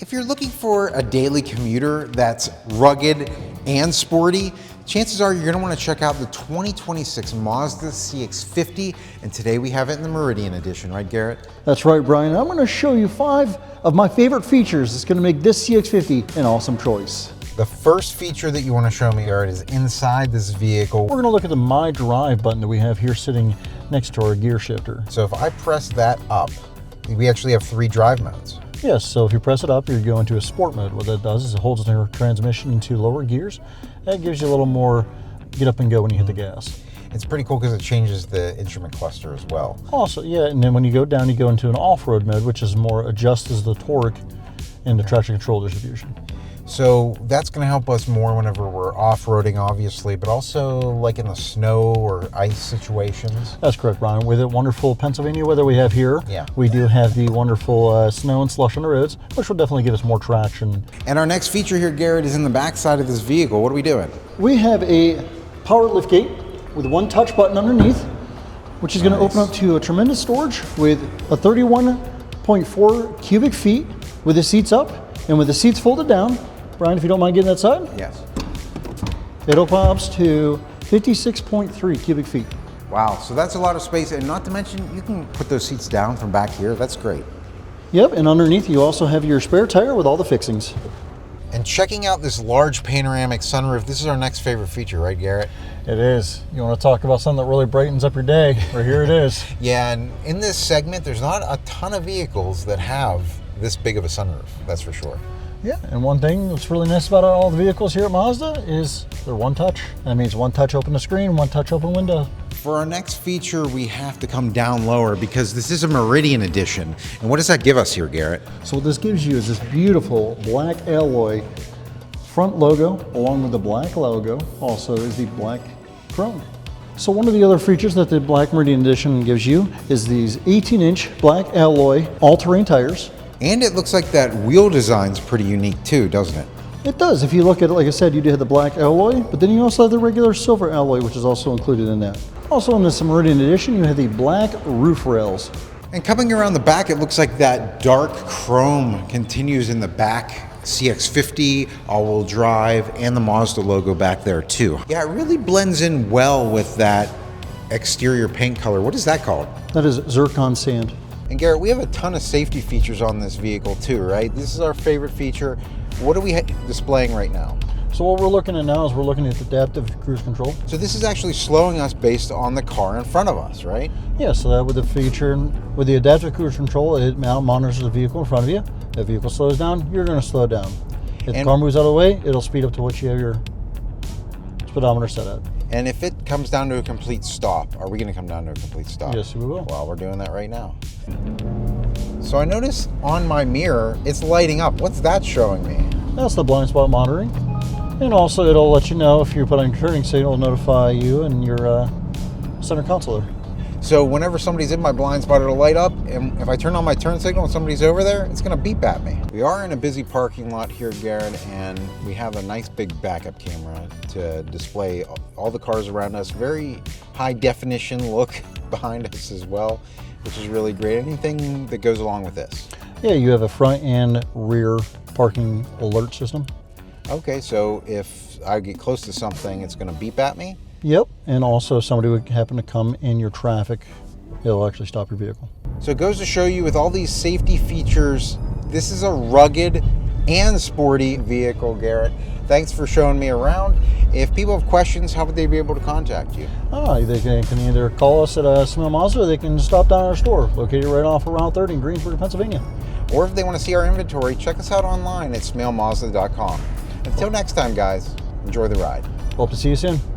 If you're looking for a daily commuter that's rugged and sporty, chances are you're going to want to check out the 2026 Mazda CX-50, and today we have it in the Meridian Edition, right, Garrett? That's right, Brian. I'm going to show you 5 of my favorite features that's going to make this CX-50 an awesome choice. The first feature that you want to show me, Garrett, is inside this vehicle. We're going to look at the My Drive button that we have here sitting next to our gear shifter. So if I press that up, we actually have 3 drive modes. Yes, so if you press it up, you go into a sport mode. What that does is it holds your transmission into lower gears. That gives you a little more get up and go when you hit the gas. It's pretty cool because it changes the instrument cluster as well. Also, yeah, and then when you go down, you go into an off-road mode, which is more adjusts the torque and the traction control distribution. So that's going to help us more whenever we're off-roading, obviously, but also like in the snow or ice situations. That's correct, Brian. With the wonderful Pennsylvania weather we have here, yeah, we do have the wonderful snow and slush on the roads, which will definitely give us more traction. And our next feature here, Garrett, is in the back side of this vehicle. What are we doing? We have a power liftgate with one touch button underneath, which is going to open up to a tremendous storage with a 31.4 cubic feet with the seats up and with the seats folded down. Brian, if you don't mind getting that side? Yes. It opens up to 56.3 cubic feet. Wow, so that's a lot of space, and not to mention, you can put those seats down from back here. That's great. Yep, and underneath you also have your spare tire with all the fixings. And checking out this large panoramic sunroof, this is our next favorite feature, right, Garrett? It is. You want to talk about something that really brightens up your day? Well, here it is. Yeah, and in this segment, there's not a ton of vehicles that have this big of a sunroof, that's for sure. Yeah, and one thing that's really nice about all the vehicles here at Mazda is they're one touch. That means one touch open the screen, one touch open window. For our next feature, we have to come down lower because this is a Meridian Edition. And what does that give us here, Garrett? So what this gives you is this beautiful black alloy front logo, along with the black logo, also is the black chrome. So one of the other features that the Black Meridian Edition gives you is these 18-inch black alloy all-terrain tires. And it looks like that wheel design's pretty unique too, doesn't it? It does. If you look at it, like I said, you do have the black alloy, but then you also have the regular silver alloy, which is also included in that. Also in this Meridian Edition, you have the black roof rails. And coming around the back, it looks like that dark chrome continues in the back. CX-50, all-wheel drive, and the Mazda logo back there too. Yeah, it really blends in well with that exterior paint color. What is that called? That is Zircon Sand. And Garrett, we have a ton of safety features on this vehicle too, right? This is our favorite feature. What are we displaying right now? So what we're looking at now is we're looking at adaptive cruise control. So this is actually slowing us based on the car in front of us, right? Yeah, so that with the feature, with the adaptive cruise control, it monitors the vehicle in front of you. If the vehicle slows down, you're going to slow down. If the car moves out of the way, it'll speed up to what you have your speedometer set at. And if it comes down to a complete stop, are we going to come down to a complete stop? Yes, we will. Well, we're doing that right now. So I notice on my mirror, it's lighting up. What's that showing me? That's the blind spot monitoring. And also it'll let you know if you put on your turning signal, it'll notify you and your center console. So whenever somebody's in my blind spot, it'll light up, and if I turn on my turn signal and somebody's over there, it's gonna beep at me. We are in a busy parking lot here, Garrett, and we have a nice big backup camera to display all the cars around us. Very high definition look behind us as well, which is really great. Anything that goes along with this? Yeah, you have a front and rear parking alert system. Okay, so if I get close to something, it's gonna beep at me? Yep, and also if somebody would happen to come in your traffic, it'll actually stop your vehicle. So it goes to show you with all these safety features, this is a rugged and sporty vehicle, Garrett. Thanks for showing me around. If people have questions, how would they be able to contact you? They can either call us at Smell Mazda, or they can stop down at our store, located right off of Route 30 in Greensburg, Pennsylvania. Or if they want to see our inventory, check us out online at smailmazda.com. Until next time, guys, enjoy the ride. Hope to see you soon.